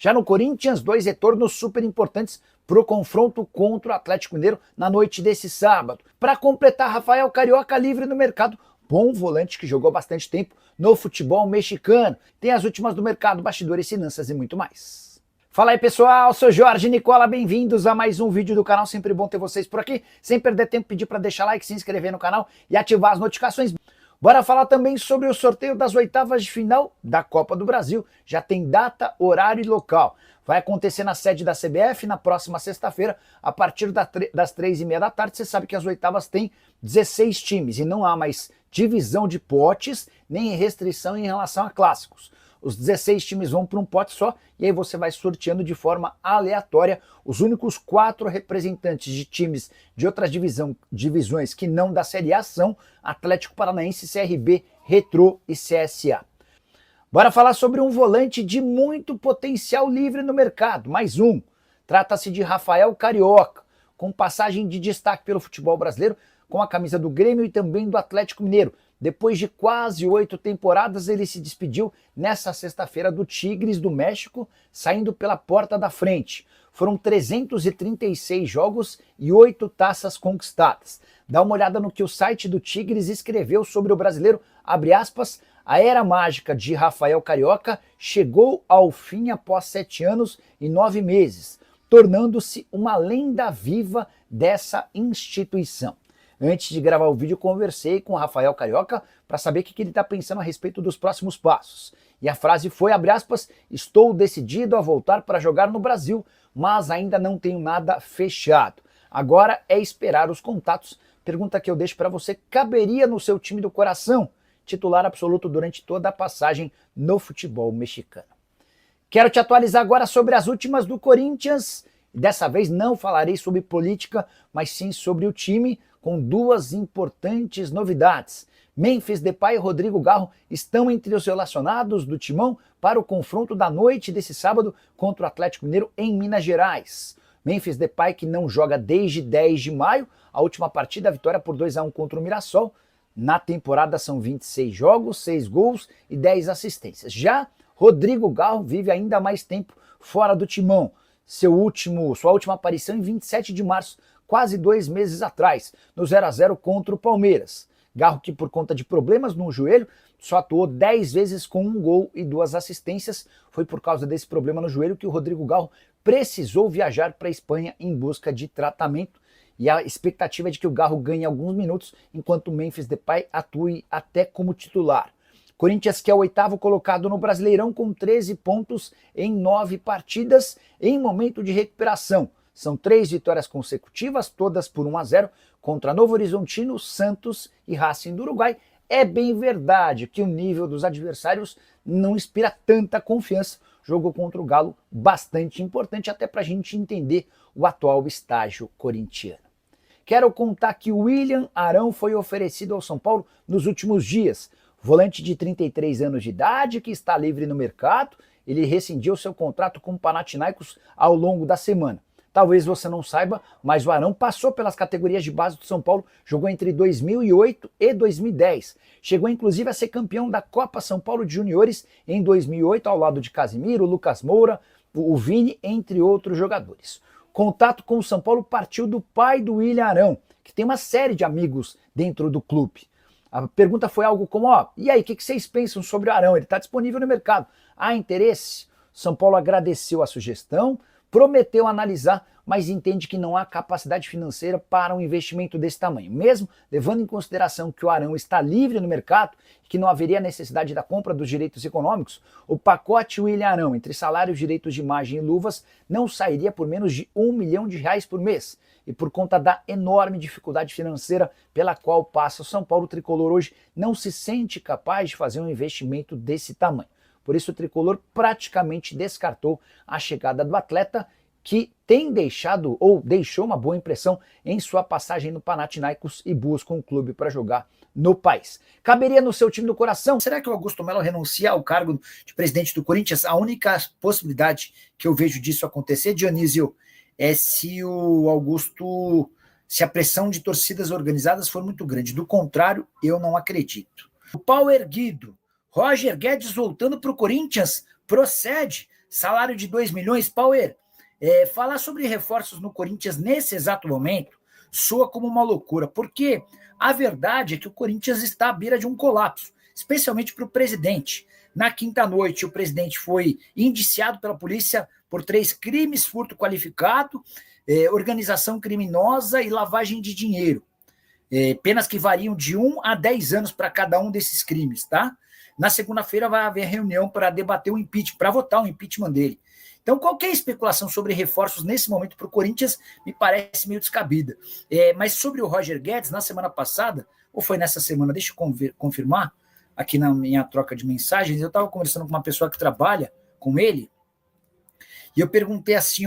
Já no Corinthians, 2 retornos super importantes para o confronto contra o Atlético Mineiro na noite desse sábado. Para completar, Rafael Carioca livre no mercado, bom volante que jogou bastante tempo no futebol mexicano. Tem as últimas do mercado, bastidores, finanças e muito mais. Fala aí pessoal, sou Jorge Nicola, bem-vindos a mais um vídeo do canal, sempre bom ter vocês por aqui. Sem perder tempo, pedir para deixar like, se inscrever no canal e ativar as notificações. Bora falar também sobre o sorteio das oitavas de final da Copa do Brasil. Já tem data, horário e local. Vai acontecer na sede da CBF na próxima sexta-feira, a partir das 3h30 da tarde. Você sabe que as oitavas têm 16 times e não há mais divisão de potes, nem restrição em relação a clássicos. Os 16 times vão para um pote só e aí você vai sorteando de forma aleatória os únicos 4 representantes de times de outras divisões que não da Série A são Atlético Paranaense, CRB, Retrô e CSA. Bora falar sobre um volante de muito potencial livre no mercado, mais um. Trata-se de Rafael Carioca, com passagem de destaque pelo futebol brasileiro, com a camisa do Grêmio e também do Atlético Mineiro. Depois de quase 8 temporadas, ele se despediu nessa sexta-feira do Tigres do México, saindo pela porta da frente. Foram 336 jogos e 8 taças conquistadas. Dá uma olhada no que o site do Tigres escreveu sobre o brasileiro, abre aspas, a era mágica de Rafael Carioca chegou ao fim após 7 anos e 9 meses, tornando-se uma lenda viva dessa instituição. Antes de gravar o vídeo, conversei com o Rafael Carioca para saber o que ele está pensando a respeito dos próximos passos. E a frase foi, abre aspas, estou decidido a voltar para jogar no Brasil, mas ainda não tenho nada fechado. Agora é esperar os contatos. Pergunta que eu deixo para você, caberia no seu time do coração? Titular absoluto durante toda a passagem no futebol mexicano. Quero te atualizar agora sobre as últimas do Corinthians. Dessa vez não falarei sobre política, mas sim sobre o time, com 2 importantes novidades. Memphis Depay e Rodrigo Garro estão entre os relacionados do Timão para o confronto da noite desse sábado contra o Atlético Mineiro em Minas Gerais. Memphis Depay, que não joga desde 10 de maio, a última partida, a vitória por 2-1 contra o Mirassol. Na temporada são 26 jogos, 6 gols e 10 assistências. Já Rodrigo Garro vive ainda mais tempo fora do Timão. Sua última aparição em 27 de março, quase 2 meses atrás, no 0-0 contra o Palmeiras. Garro, que por conta de problemas no joelho, só atuou 10 vezes com 1 gol e 2 assistências. Foi por causa desse problema no joelho que o Rodrigo Garro precisou viajar para a Espanha em busca de tratamento. E a expectativa é de que o Garro ganhe alguns minutos, enquanto o Memphis Depay atue até como titular. Corinthians, que é o 8º colocado no Brasileirão, com 13 pontos em 9 partidas, em momento de recuperação. São 3 vitórias consecutivas, todas por 1-0, contra Novo Horizontino, Santos e Racing do Uruguai. É bem verdade que o nível dos adversários não inspira tanta confiança. Jogo contra o Galo bastante importante, até para a gente entender o atual estágio corintiano. Quero contar que o William Arão foi oferecido ao São Paulo nos últimos dias. Volante de 33 anos de idade, que está livre no mercado, ele rescindiu seu contrato com o Panathinaikos ao longo da semana. Talvez você não saiba, mas o Arão passou pelas categorias de base do São Paulo, jogou entre 2008 e 2010. Chegou inclusive a ser campeão da Copa São Paulo de Juniores em 2008, ao lado de Casimiro, Lucas Moura, o Vini, entre outros jogadores. Contato com o São Paulo partiu do pai do William Arão, que tem uma série de amigos dentro do clube. A pergunta foi algo como, e aí, o que vocês pensam sobre o Arão? Ele está disponível no mercado. Há interesse? São Paulo agradeceu a sugestão, prometeu analisar, mas entende que não há capacidade financeira para um investimento desse tamanho. Mesmo levando em consideração que o Arão está livre no mercado e que não haveria necessidade da compra dos direitos econômicos, o pacote William Arão, entre salários, direitos de imagem e luvas, não sairia por menos de R$1 milhão por mês. E por conta da enorme dificuldade financeira pela qual passa o São Paulo, o tricolor hoje não se sente capaz de fazer um investimento desse tamanho. Por isso o tricolor praticamente descartou a chegada do atleta, que tem deixado ou deixou uma boa impressão em sua passagem no Panathinaikos e busca um clube para jogar no país. Caberia no seu time do coração? Será que o Augusto Melo renuncia ao cargo de presidente do Corinthians? A única possibilidade que eu vejo disso acontecer, Dionísio, é se a pressão de torcidas organizadas for muito grande. Do contrário, eu não acredito. O pau erguido. Roger Guedes voltando para o Corinthians? Procede. salário de 2 milhões, Power, falar sobre reforços no Corinthians nesse exato momento soa como uma loucura, porque a verdade é que o Corinthians está à beira de um colapso, especialmente para o presidente. Na quinta noite, o presidente foi indiciado pela polícia por 3 crimes: furto qualificado, organização criminosa e lavagem de dinheiro. Penas que variam de 1 a 10 anos para cada um desses crimes, tá? Na segunda-feira vai haver reunião para debater o impeachment, para votar o impeachment dele. Então, qualquer especulação sobre reforços nesse momento para o Corinthians me parece meio descabida. Mas sobre o Roger Guedes, na semana passada, ou foi nessa semana, deixa eu confirmar, aqui na minha troca de mensagens, eu estava conversando com uma pessoa que trabalha com ele, e eu perguntei assim,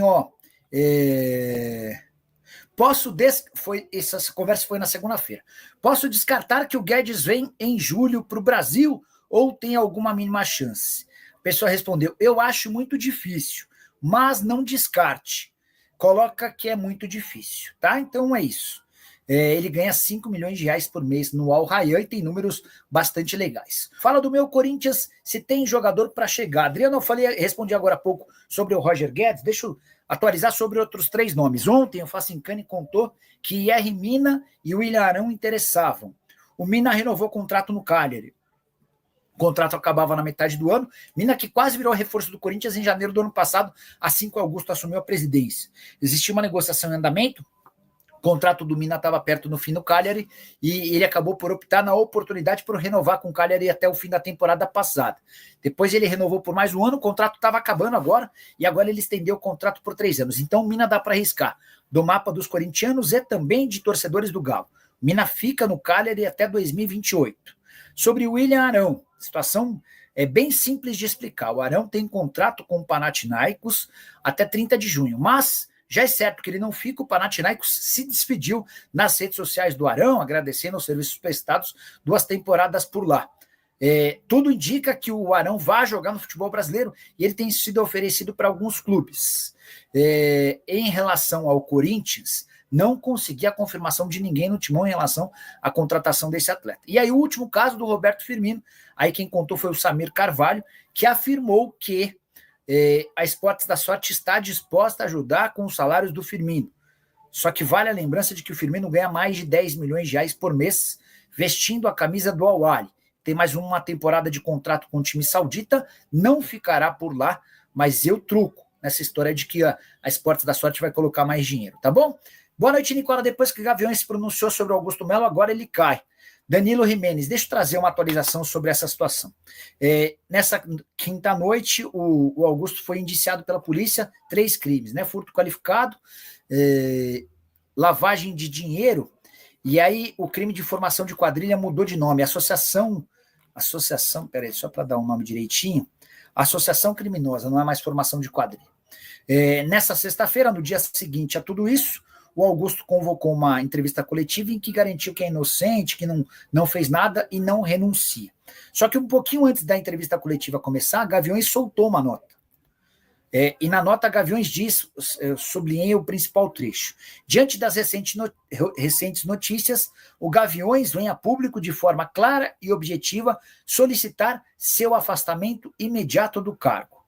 essa conversa foi na segunda-feira. Posso descartar que o Guedes vem em julho para o Brasil ou tem alguma mínima chance? A pessoa respondeu, eu acho muito difícil, mas não descarte. Coloca que é muito difícil, tá? Então é isso. Ele ganha 5 milhões de reais por mês no Al Rayyan e tem números bastante legais. Fala do meu Corinthians, se tem jogador para chegar. Adriano, respondi agora há pouco sobre o Roger Guedes, deixa eu atualizar sobre outros 3 nomes. Ontem o Facincani contou que R. Mina e o William Arão interessavam. O Mina renovou o contrato no Cagliari. O contrato acabava na metade do ano. Mina que quase virou reforço do Corinthians em janeiro do ano passado, assim que o Augusto assumiu a presidência. Existia uma negociação em andamento. O contrato do Mina estava perto no fim do Cagliari e ele acabou por optar na oportunidade por renovar com o Cagliari até o fim da temporada passada. Depois ele renovou por mais um ano, o contrato estava acabando agora e agora ele estendeu o contrato por 3 anos. Então o Mina dá para arriscar do mapa dos corintianos e também de torcedores do Galo. O Mina fica no Cagliari até 2028. Sobre o William Arão, a situação é bem simples de explicar. O Arão tem contrato com o Panathinaikos até 30 de junho, mas já é certo que ele não fica. O Panathinaikos se despediu nas redes sociais do Arão, agradecendo os serviços prestados 2 temporadas por lá. Tudo indica que o Arão vai jogar no futebol brasileiro e ele tem sido oferecido para alguns clubes. Em relação ao Corinthians, não consegui a confirmação de ninguém no timão em relação à contratação desse atleta. E aí o último caso do Roberto Firmino, aí quem contou foi o Samir Carvalho, que afirmou que a Esportes da Sorte está disposta a ajudar com os salários do Firmino. Só que vale a lembrança de que o Firmino ganha mais de 10 milhões de reais por mês vestindo a camisa do Al Ahly. Tem mais uma temporada de contrato com o time saudita, não ficará por lá, mas eu truco nessa história de que a Esportes da Sorte vai colocar mais dinheiro, tá bom? Boa noite, Nicola. Depois que o Gaviões se pronunciou sobre o Augusto Melo, agora ele cai. Danilo Jimenez, deixa eu trazer uma atualização sobre essa situação. Nessa quinta noite, o Augusto foi indiciado pela polícia 3 crimes, né? Furto qualificado, lavagem de dinheiro, e aí o crime de formação de quadrilha mudou de nome. Associação, peraí, só para dar um nome direitinho, associação criminosa, não é mais formação de quadrilha. Nessa sexta-feira, no dia seguinte a tudo isso, o Augusto convocou uma entrevista coletiva em que garantiu que é inocente, que não fez nada e não renuncia. Só que um pouquinho antes da entrevista coletiva começar, Gaviões soltou uma nota. E na nota, Gaviões diz, sublinhei o principal trecho. Diante das recentes notícias, o Gaviões vem a público de forma clara e objetiva solicitar seu afastamento imediato do cargo.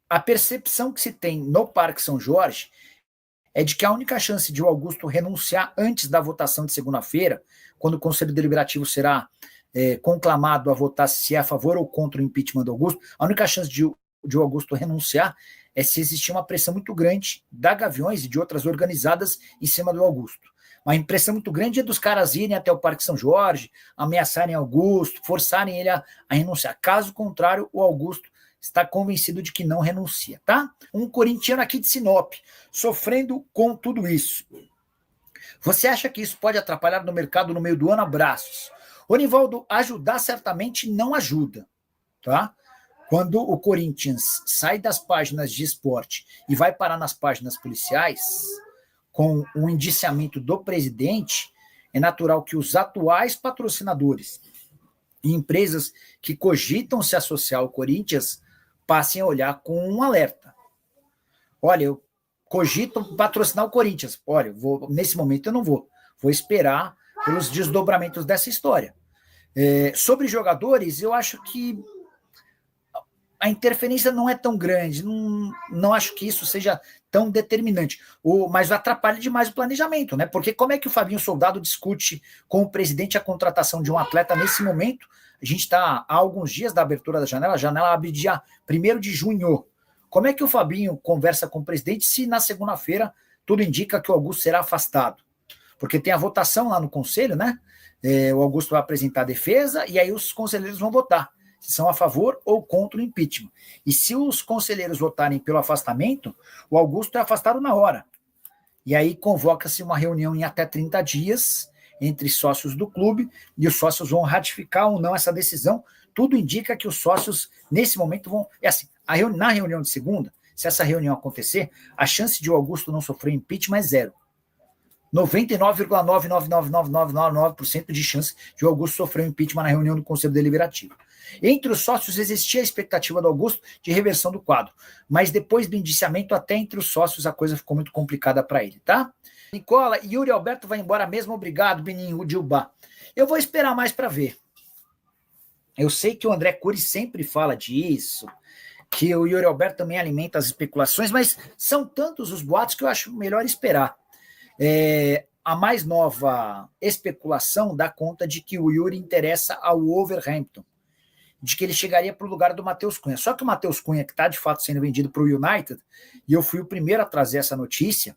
A percepção que se tem no Parque São Jorge é de que a única chance de o Augusto renunciar antes da votação de segunda-feira, quando o Conselho Deliberativo será conclamado a votar se é a favor ou contra o impeachment do Augusto, a única chance de o Augusto renunciar é se existir uma pressão muito grande da Gaviões e de outras organizadas em cima do Augusto. Uma impressão muito grande é dos caras irem até o Parque São Jorge, ameaçarem Augusto, forçarem ele a renunciar. Caso contrário, o Augusto está convencido de que não renuncia, tá? Um corintiano aqui de Sinop, sofrendo com tudo isso. Você acha que isso pode atrapalhar no mercado no meio do ano? Abraços. O Nivaldo, ajudar certamente não ajuda, tá? Quando o Corinthians sai das páginas de esporte e vai parar nas páginas policiais, com o indiciamento do presidente, é natural que os atuais patrocinadores e empresas que cogitam se associar ao Corinthians passem a olhar com um alerta. Olha, eu cogito patrocinar o Corinthians. Olha, nesse momento eu não vou. Vou esperar pelos desdobramentos dessa história. Sobre jogadores, eu acho que a interferência não é tão grande, não acho que isso seja tão determinante, mas atrapalha demais o planejamento, né? Porque como é que o Fabinho Soldado discute com o presidente a contratação de um atleta nesse momento? A gente está há alguns dias da abertura da janela, a janela abre dia 1º de junho. Como é que o Fabinho conversa com o presidente se na segunda-feira tudo indica que o Augusto será afastado? Porque tem a votação lá no conselho, né? O Augusto vai apresentar a defesa e aí os conselheiros vão votar se são a favor ou contra o impeachment. E se os conselheiros votarem pelo afastamento, o Augusto é afastado na hora. E aí convoca-se uma reunião em até 30 dias entre sócios do clube e os sócios vão ratificar ou não essa decisão. Tudo indica que os sócios, nesse momento, vão... É assim, na reunião de segunda, se essa reunião acontecer, a chance de o Augusto não sofrer impeachment é zero. 99,99999% de chance de o Augusto sofrer um impeachment na reunião do Conselho Deliberativo. Entre os sócios existia a expectativa do Augusto de reversão do quadro, mas depois do indiciamento, até entre os sócios, a coisa ficou muito complicada para ele, tá? Nicola, Yuri Alberto vai embora mesmo, obrigado, Beninho Dilba. Eu vou esperar mais para ver. Eu sei que o André Cury sempre fala disso, que o Yuri Alberto também alimenta as especulações, mas são tantos os boatos que eu acho melhor esperar. A mais nova especulação dá conta de que o Yuri interessa ao Wolverhampton, de que ele chegaria para o lugar do Matheus Cunha. Só que o Matheus Cunha, que está de fato sendo vendido para o United, e eu fui o primeiro a trazer essa notícia,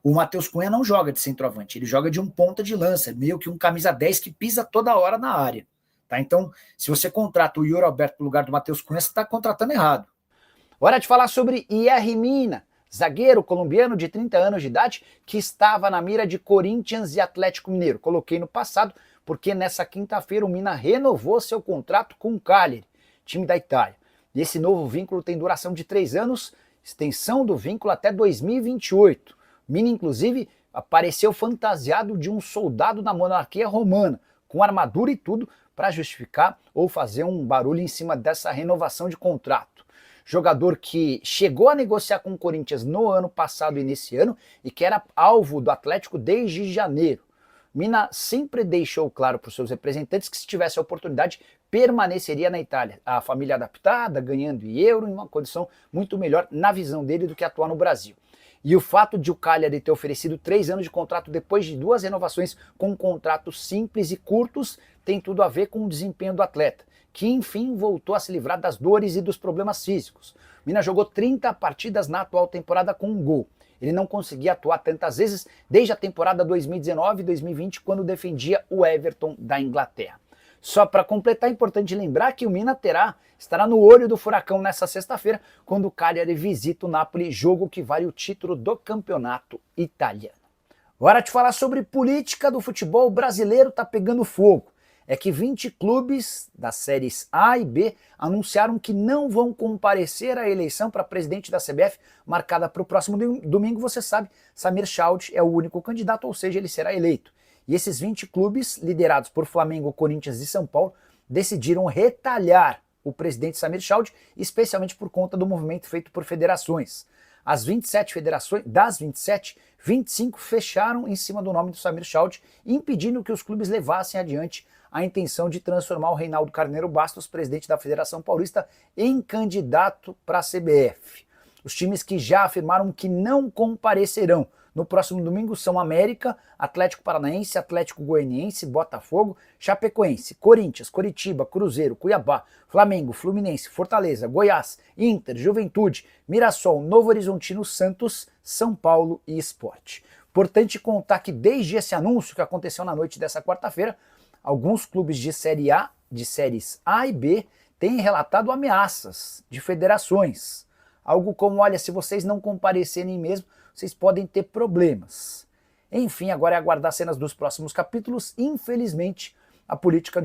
o Matheus Cunha não joga de centroavante, ele joga de um ponta de lança, meio que um camisa 10 que pisa toda hora na área. Tá? Então, se você contrata o Yuri Alberto no lugar do Matheus Cunha, você está contratando errado. Hora de falar sobre Yerry Mina, zagueiro colombiano de 30 anos de idade que estava na mira de Corinthians e Atlético Mineiro. Coloquei no passado porque nessa quinta-feira o Mina renovou seu contrato com o Cagliari, time da Itália. E esse novo vínculo tem duração de 3 anos, extensão do vínculo até 2028. Mina, inclusive, apareceu fantasiado de um soldado da monarquia romana, com armadura e tudo, para justificar ou fazer um barulho em cima dessa renovação de contrato. Jogador que chegou a negociar com o Corinthians no ano passado e nesse ano e que era alvo do Atlético desde janeiro. Mina sempre deixou claro para os seus representantes que se tivesse a oportunidade permaneceria na Itália. A família adaptada, ganhando em euro, em uma condição muito melhor na visão dele do que atuar no Brasil. E o fato de o Cagliari ter oferecido 3 anos de contrato depois de 2 renovações com contratos simples e curtos tem tudo a ver com o desempenho do atleta, que enfim voltou a se livrar das dores e dos problemas físicos. Mina jogou 30 partidas na atual temporada com um gol. Ele não conseguia atuar tantas vezes desde a temporada 2019-2020, quando defendia o Everton da Inglaterra. Só para completar, é importante lembrar que o Mina estará no olho do furacão nessa sexta-feira, quando o Cagliari visita o Napoli, jogo que vale o título do campeonato italiano. Hora de falar sobre política do futebol brasileiro, tá pegando fogo. É que 20 clubes das séries A e B anunciaram que não vão comparecer à eleição para presidente da CBF, marcada para o próximo domingo. Você sabe, Samir Chaude é o único candidato, ou seja, ele será eleito. E esses 20 clubes, liderados por Flamengo, Corinthians e São Paulo, decidiram retalhar o presidente Samir Chaude, especialmente por conta do movimento feito por federações. As 27 federações, das 27, 25 fecharam em cima do nome do Samir Chaude, impedindo que os clubes levassem adiante a intenção de transformar o Reinaldo Carneiro Bastos, presidente da Federação Paulista, em candidato para a CBF. Os times que já afirmaram que não comparecerão no próximo domingo são América, Atlético Paranaense, Atlético Goianiense, Botafogo, Chapecoense, Corinthians, Coritiba, Cruzeiro, Cuiabá, Flamengo, Fluminense, Fortaleza, Goiás, Inter, Juventude, Mirassol, Novo Horizontino, Santos, São Paulo e Sport. Importante contar que desde esse anúncio que aconteceu na noite dessa quarta-feira, alguns clubes de Série A, de séries A e B, têm relatado ameaças de federações. Algo como, olha, se vocês não comparecerem mesmo, vocês podem ter problemas. Enfim, agora é aguardar cenas dos próximos capítulos. Infelizmente, a política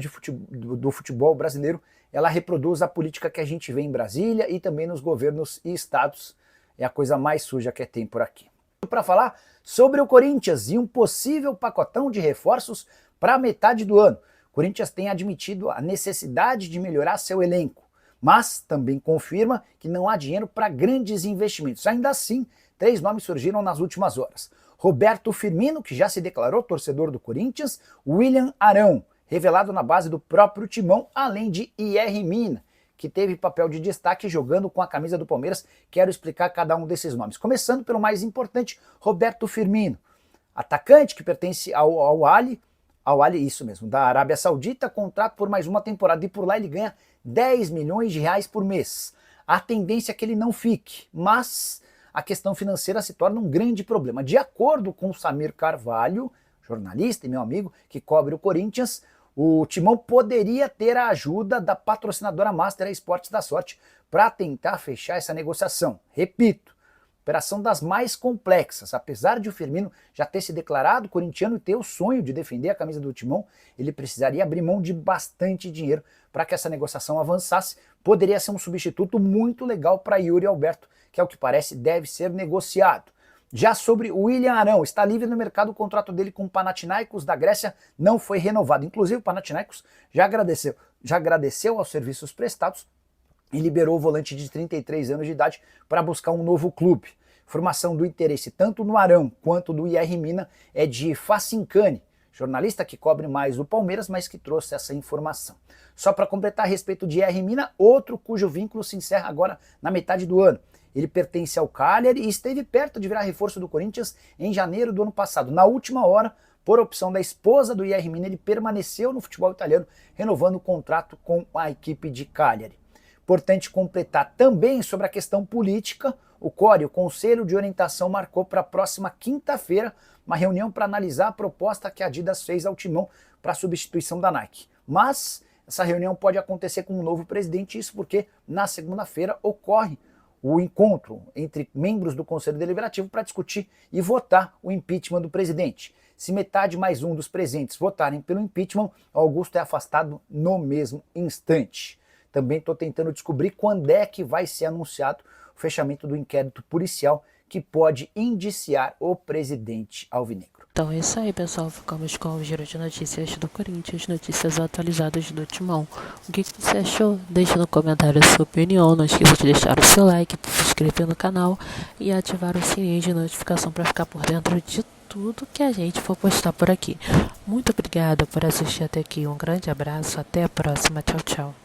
do futebol brasileiro, ela reproduz a política que a gente vê em Brasília e também nos governos e estados. É a coisa mais suja que tem por aqui. Para falar sobre o Corinthians e um possível pacotão de reforços para a metade do ano. O Corinthians tem admitido a necessidade de melhorar seu elenco, mas também confirma que não há dinheiro para grandes investimentos. Ainda assim, 3 nomes surgiram nas últimas horas. Roberto Firmino, que já se declarou torcedor do Corinthians, William Arão, revelado na base do próprio Timão, além de Yerry Mina, que teve papel de destaque jogando com a camisa do Palmeiras. Quero explicar cada um desses nomes. Começando pelo mais importante, Roberto Firmino, atacante que pertence ao Al Ahly, isso mesmo, da Arábia Saudita, contrato por mais uma temporada e por lá ele ganha 10 milhões de reais por mês. A tendência é que ele não fique, mas a questão financeira se torna um grande problema. De acordo com Samir Carvalho, jornalista e meu amigo que cobre o Corinthians, o Timão poderia ter a ajuda da patrocinadora Master Esportes da Sorte para tentar fechar essa negociação. Repito, operação das mais complexas. Apesar de o Firmino já ter se declarado corintiano e ter o sonho de defender a camisa do Timão, ele precisaria abrir mão de bastante dinheiro para que essa negociação avançasse. Poderia ser um substituto muito legal para Yuri Alberto, que ao que parece deve ser negociado. Já sobre o William Arão, está livre no mercado, o contrato dele com o Panathinaikos da Grécia não foi renovado. Inclusive o Panathinaikos já agradeceu aos serviços prestados e liberou o volante de 33 anos de idade para buscar um novo clube. Formação do interesse tanto no Arão quanto do IR Mina é de Facincani, jornalista que cobre mais o Palmeiras, mas que trouxe essa informação. Só para completar a respeito de IR Mina, outro cujo vínculo se encerra agora na metade do ano. Ele pertence ao Cagliari e esteve perto de virar reforço do Corinthians em janeiro do ano passado. Na última hora, por opção da esposa do IR Mina, ele permaneceu no futebol italiano, renovando o contrato com a equipe de Cagliari. Importante completar também sobre a questão política, o CORE, o Conselho de Orientação, marcou para a próxima quinta-feira uma reunião para analisar a proposta que a Adidas fez ao Timão para a substituição da Nike. Mas essa reunião pode acontecer com um novo presidente, isso porque na segunda-feira ocorre o encontro entre membros do Conselho Deliberativo para discutir e votar o impeachment do presidente. Se metade mais um dos presentes votarem pelo impeachment, Augusto é afastado no mesmo instante. Também estou tentando descobrir quando é que vai ser anunciado o fechamento do inquérito policial que pode indiciar o presidente alvinegro. Então é isso aí, pessoal. Ficamos com o giro de notícias do Corinthians, notícias atualizadas do Timão. O que você achou? Deixe no comentário a sua opinião. Não esqueça de deixar o seu like, se inscrever no canal e ativar o sininho de notificação para ficar por dentro de tudo que a gente for postar por aqui. Muito obrigada por assistir até aqui. Um grande abraço. Até a próxima. Tchau, tchau.